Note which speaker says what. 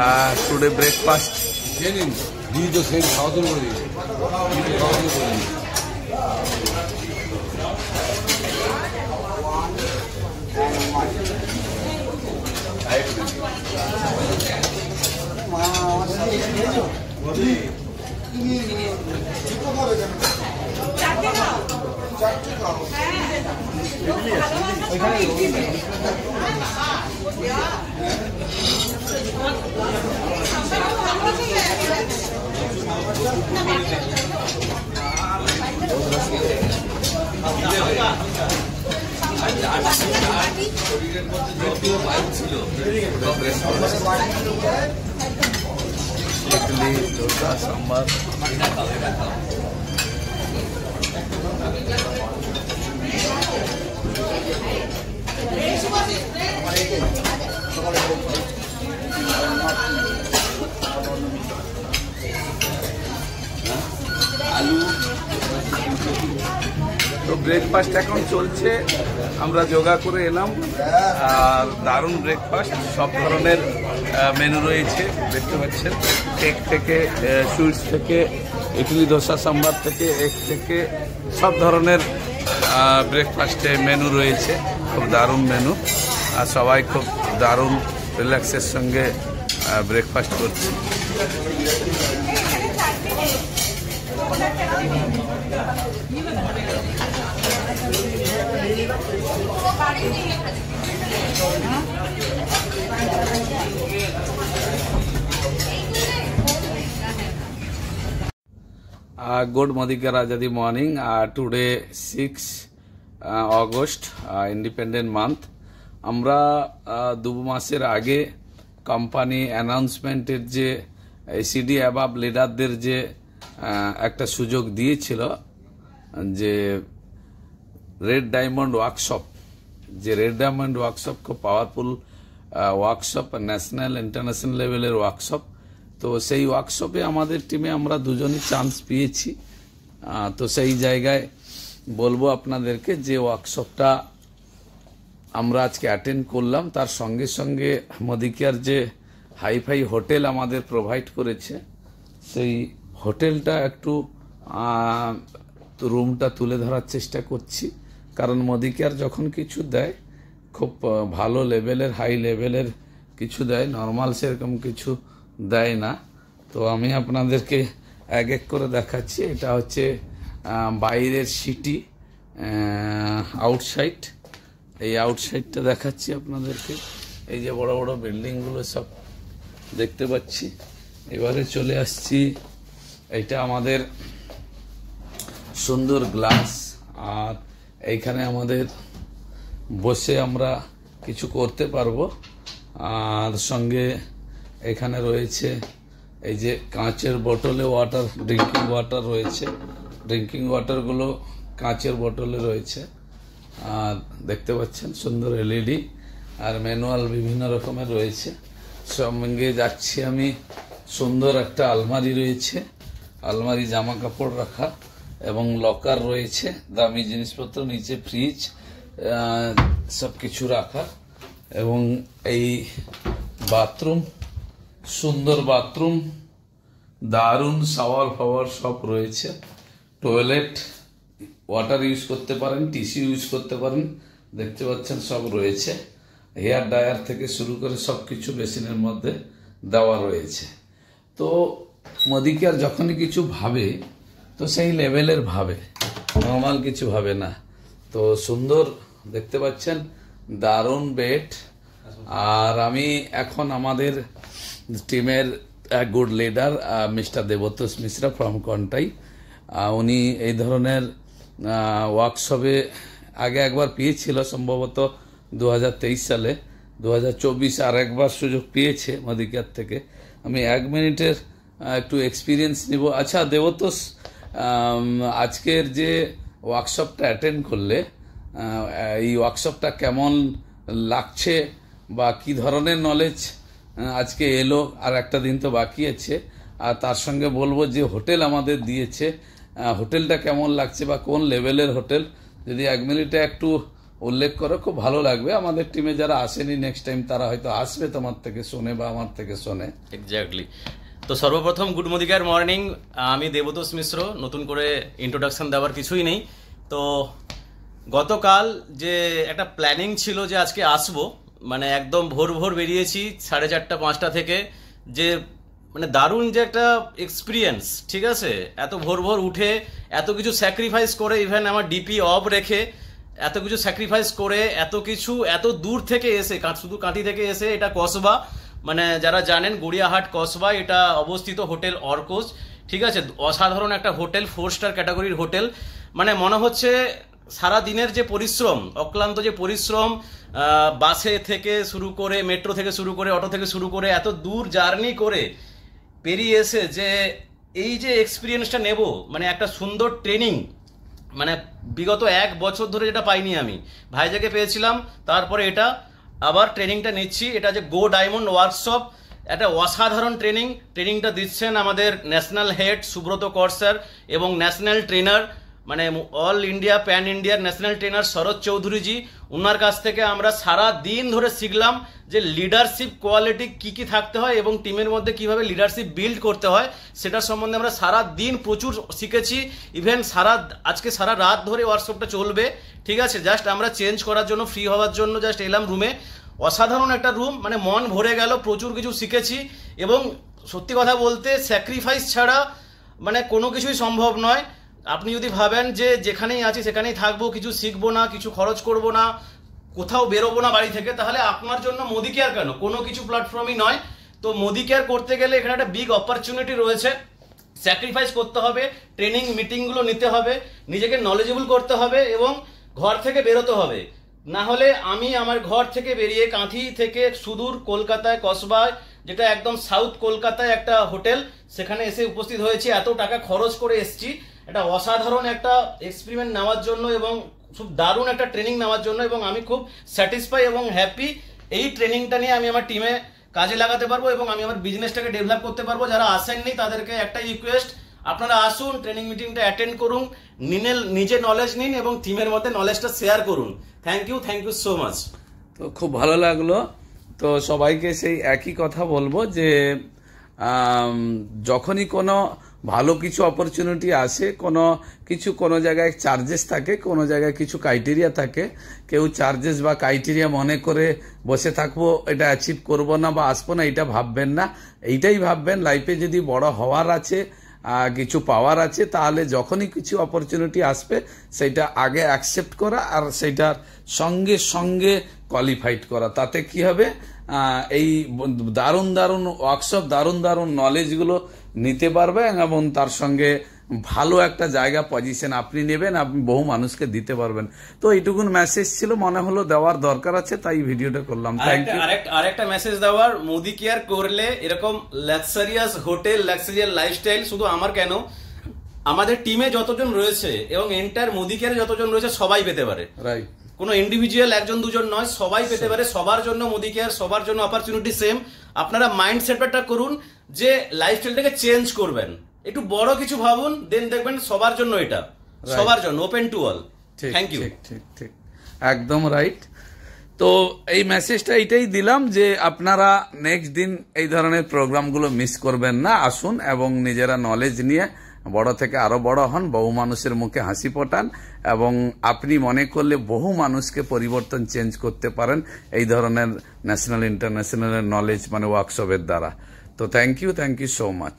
Speaker 1: Today breakfast. Idli, dosa, sambar. তো breakfast এখন চলছে, আমরা যোগা করে এলাম আর দারুণ ব্রেকফাস্ট, সব ধরনের মেনু রয়েছে দেখতে পাচ্ছেন, কেক থেকে সুইটস থেকে ইডলি দোসা সাম্বার থেকে এগ থেকে সব ধরনের ব্রেকফাস্টে মেনু রয়েছে, খুব দারুণ মেনু আর সবাই খুব দারুণ রিল্যাক্সের সঙ্গে ব্রেকফাস্ট করছে। Good Madhikar Azadi morning. Today 6 August, Independent month. আমরা 2 মাসের আগে কোম্পানি অ্যানাউন্সমেন্টের যে এসিডি অ্যাবাব লিডারদের যে একটা সুযোগ দিয়েছিল যে রেড ডায়মন্ড ওয়ার্কশপ, যে রেড ডায়মন্ড ওয়ার্কশপ খুব পাওয়ারফুল ওয়ার্কশপ, ন্যাশনাল ইন্টারন্যাশনাল লেভেলের ওয়ার্কশপ। তো সেই ওয়ার্কশপে আমাদের টিমে আমরা দুজনই চান্স পেয়েছি। তো সেই জায়গায় বলবো আপনাদেরকে যে ওয়ার্কশপটা আমরা আজকে অ্যাটেন্ড করলাম, তার সঙ্গে সঙ্গে মদিকেয়ার যে হাইফাই হোটেল আমাদের প্রোভাইড করেছে, সেই হোটেলটা একটু রুমটা তুলে ধরার চেষ্টা করছি, কারণ মদিকেয়ার যখন কিছু দেয় খুব ভালো লেভেলের, হাই লেভেলের কিছু দেয়, নর্মাল সেরকম কিছু দেয় না। তো আমি আপনাদেরকে এক এক করে দেখাচ্ছি। এটা হচ্ছে বাইরের সিটি, আউটসাইড, এই আউটসাইডটা দেখাচ্ছি আপনাদেরকে। এই যে বড় বড় বিল্ডিংগুলো সব দেখতে পাচ্ছি। এবারে চলে আসছি, এটা আমাদের সুন্দর গ্লাস, আর এইখানে আমাদের বসে আমরা কিছু করতে পারবো। আর সঙ্গে এখানে রয়েছে এই যে কাঁচের বোতলে ওয়াটার, ড্রিঙ্কিং ওয়াটার রয়েছে, ড্রিঙ্কিং ওয়াটারগুলো কাঁচের বোতলে রয়েছে। আর দেখতে পাচ্ছেন সুন্দর এলইডি আর ম্যানুয়াল বিভিন্ন রকমের রয়েছে। সঙ্গে যাচ্ছি আমি, সুন্দর একটা আলমারি রয়েছে, আলমারি জামা কাপড় রাখা এবং লকার রয়েছে, দামি জিনিসপত্র, নিচে ফ্রিজ, সব কিছু রাখা। এবং এই বাথরুম, সুন্দর বাথরুম, দারুণ শাওয়ার ফাওয়ার সব রয়েছে, টয়লেট, ওয়াটার ইউজ করতে পারেন, টিস্যু ইউজ করতে পারেন, দেখতে পাচ্ছেন সব রয়েছে। হেয়ার ড্রায়ার থেকে শুরু করে সবকিছু বেসিনের মধ্যে দেওয়া রয়েছে। তো মদিকেয়ার যখনই কিছু ভাবে তো সেই লেভেলের ভাবে, নর্মাল কিছু ভাবে না। তো সুন্দর দেখতে পাচ্ছেন, দারুণ বেড। আর আমি এখন আমাদের টিমের good leader mister Debtosh Mishra from Contai, উনি এই ধরনের ওয়ার্কশপে আগে একবার পেয়েছিল সম্ভবত 2023 সালে, 2024 আর একবার সুযোগ পেয়েছে মদিকেয়ার থেকে। আমি 1 মিনিটের একটু এক্সপিরিয়েন্স নিব। আচ্ছা দেবতোষ, আজকের যে ওয়ার্কশপটা অ্যাটেন্ড করলে, এই ওয়ার্কশপটা কেমন লাগছে বা কি ধরনের নলেজ আজকে এলো? আর একটা দিন তো বাকি আছে। আর তার সঙ্গে বলবো যে হোটেল আমাদের দিয়েছে, হোটেলটা কেমন লাগছে বা কোন লেভেলের হোটেল, যদি 1 মিনিটে একটু উল্লেখ করো, খুব ভালো লাগবে। আমাদের টিমে যারা আসেনি নেক্সট টাইম তারা হয়তো আসবে তোমার থেকে শুনে বা আমার থেকে শুনে।
Speaker 2: এক্স্যাক্টলি। তো সর্বপ্রথম গুড মোদিকার মর্নিং। আমি দেবতোষ মিশ্র, নতুন করে ইন্ট্রোডাকশন দেওয়ার কিছুই নেই। তো গতকাল যে একটা প্ল্যানিং ছিল যে আজকে আসবো, মানে একদম ভোর ভোর বেরিয়েছি 4:30 5টা থেকে, যে মানে দারুণ যে একটা এক্সপিরিয়েন্স, ঠিক আছে। এত ভোর ভোর উঠে এত কিছু স্যাক্রিফাইস করে, ইভেন আমার ডিপি অফ রেখে এত কিছু স্যাক্রিফাইস করে এত কিছু এত দূর থেকে এসে, শুধু কাঁটি থেকে এসে, এটা কসবা, মানে যারা জানেন গড়িয়াহাট কসবা, এটা অবস্থিত হোটেল অর্কোজ, ঠিক আছে। অসাধারণ একটা হোটেল, 4 স্টার ক্যাটাগরির হোটেল। মানে মনে হচ্ছে সারা দিনের যে পরিশ্রম, অক্লান্ত যে পরিশ্রম, বাসে থেকে শুরু করে, মেট্রো থেকে শুরু করে, অটো থেকে শুরু করে এত দূর জার্নি করে পেরিয়ে এসে যে এই যে এক্সপিরিয়েন্সটা নেব, মানে একটা সুন্দর ট্রেনিং, মানে বিগত 1 বছর ধরে যেটা পাইনি আমি, ভাইজাকে পেয়েছিলাম, তারপরে এটা আবার ট্রেনিংটা নিচ্ছি। এটা যে গো ডায়মন্ড ওয়ার্কশপ, একটা অসাধারণ ট্রেনিংটা দিচ্ছেন আমাদের ন্যাশনাল হেড সুব্রত কর স্যার এবং ন্যাশনাল ট্রেনার, মানে অল ইন্ডিয়া প্যান ইন্ডিয়ার ন্যাশনাল ট্রেনার শরৎ চৌধুরীজি। ওনার কাছ থেকে আমরা সারা দিন ধরে শিখলাম যে লিডারশিপ কোয়ালিটি কি কি থাকতে হয় এবং টিমের মধ্যে কিভাবে লিডারশিপ বিল্ড করতে হয়, সেটা সম্বন্ধে আমরা সারা দিন প্রচুর শিখেছি। ইভেন আজকে সারা রাত ধরে ওয়ার্কশপটা চলবে, ঠিক আছে। জাস্ট আমরা চেঞ্জ করার জন্য, ফ্রি হওয়ার জন্য জাস্ট এলাম রুমে। অসাধারণ একটা রুম, মানে মন ভরে গেল, প্রচুর কিছু শিখেছি। এবং সত্যি কথা বলতে স্যাক্রিফাইস ছাড়া মানে কোনো কিছুই সম্ভব নয়। আপনি যদি ভাবেন যে যেখানেই আছি সেখানেই থাকবো, কিছু শিখবো না, কিছু খরচ করব না, কোথাও বেরোবো না বাড়ি থেকে, তাহলে আপনার জন্য মোদি কেয়ার কেন, কোনো কিছু প্ল্যাটফর্মই নয়। তো মোদি কেয়ার করতে গেলে এখানে একটা বিগ অপরচুনিটি রয়েছে। স্যাক্রিফাইস করতে হবে, ট্রেনিং মিটিংগুলো নিতে হবে, নিজেকে নলেজেবল করতে হবে এবং ঘর থেকে বেরোতে হবে। না হলে আমি আমার ঘর থেকে বেরিয়ে কাঁথি থেকে সুদূর কলকাতায় কসবায়, যেটা একদম সাউথ কলকাতায় একটা হোটেল, সেখানে এসে উপস্থিত হয়েছি। এত টাকা খরচ করে এসছি একটা অসাধারণ একটা এক্সপেরিমেন্ট নেওয়ার জন্য এবং খুব দারুণ একটা ট্রেনিং নেওয়ার জন্য, এবং আমি খুব স্যাটিসফাই এবং হ্যাপি। এই ট্রেনিংটা নিয়ে আমি আমার টিমে কাজে লাগাতে পারবো এবং আমি আমার বিজনেসটাকে ডেভেলপ করতে পারবো। যারা আসেননি তাদেরকে একটা রিকোয়েস্ট, আপনারা আসুন, ট্রেনিং মিটিংটা অ্যাটেন্ড করুন, নিজে নলেজ নিন এবং টিমের মধ্যে নলেজটা শেয়ার করুন। Thank you so much.
Speaker 1: তো খুব ভালো লাগলো। তো সবাইকে সেই একই কথা বলবো যে যখনই কোনো ভালো কিছু অপরচুনিটি আসে, কোনো জায়গায় চার্জেস থাকে, কোনো জায়গায় কিছু ক্রাইটেরিয়া থাকে, কেউ চার্জেস বা ক্রাইটেরিয়া মনে করে বসে থাকবো, এটা অ্যাচিভ করবো না বা আসবো না, এটা ভাববেন না। এইটাই ভাববেন লাইফে যদি বড় হওয়ার আছে, কিছু পাওয়ার আছে, তাহলে যখনই কিছু অপরচুনিটি আসবে সেটা আগে অ্যাকসেপ্ট করা আর সেটার সঙ্গে সঙ্গে কোয়ালিফাইড করা। তাতে কি হবে, এই দারুণ দারুণ ওয়ার্কশপ, দারুণ দারুণ নলেজগুলো নিতে পারবে এবং তার সঙ্গে ভালো একটা জায়গা পজিশন আপনি নেবেন, আপনি বহু মানুষকে দিতে পারবেন। তো এইটুকুন মেসেজ ছিল, মনে হলো দেওয়ার দরকার আছে, তাই ভিডিওটা করলাম। Thank you.
Speaker 2: আরেকটা মেসেজ দেওয়ার, মোদি কেয়ার করলে এরকম লাক্সারিয়াস হোটেল, লাক্সারিয়াস লাইফস্টাইল শুধু আমার কেন, আমাদের টিমে যতজন রয়েছে এবং এন্টায়ার মোদি কেয়ারে যতজন রয়েছে সবাই পেতে পারে।
Speaker 1: রাইট,
Speaker 2: কোনো ইন্ডিভিজুয়াল একজন দুজন নয়, সবাই পেতে পারে। সবার জন্য মোদি কেয়ার, সবার জন্য অপরচুনিটি সেম। আপনারা মাইন্ড সেটটা করুন যে লাইফস্টাইলটাকে চেঞ্জ করবেন, একটু বড় কিছু ভাবুন, দেন দেখবেন সবার জন্য, এটা সবার জন্য, open to all. Thank you.
Speaker 1: ঠিক, একদম রাইট। তো এই মেসেজটা এটাই দিলাম যে আপনারা নেক্সট দিন এই ধরনের প্রোগ্রামগুলো মিস করবেন না, আসুন এবং নিজেরা নলেজ নিয়ে বড় থেকে আরো বড় হন, বহু মানুষের মুখে হাসি ফোটান এবং আপনি মনে করলে বহু মানুষকে পরিবর্তন চেঞ্জ করতে পারেন এই ধরনের ন্যাশনাল ইন্টারন্যাশনাল নলেজ মানে ওয়ার্কশপের দ্বারা। তো থ্যাংক ইউ সো মাচ।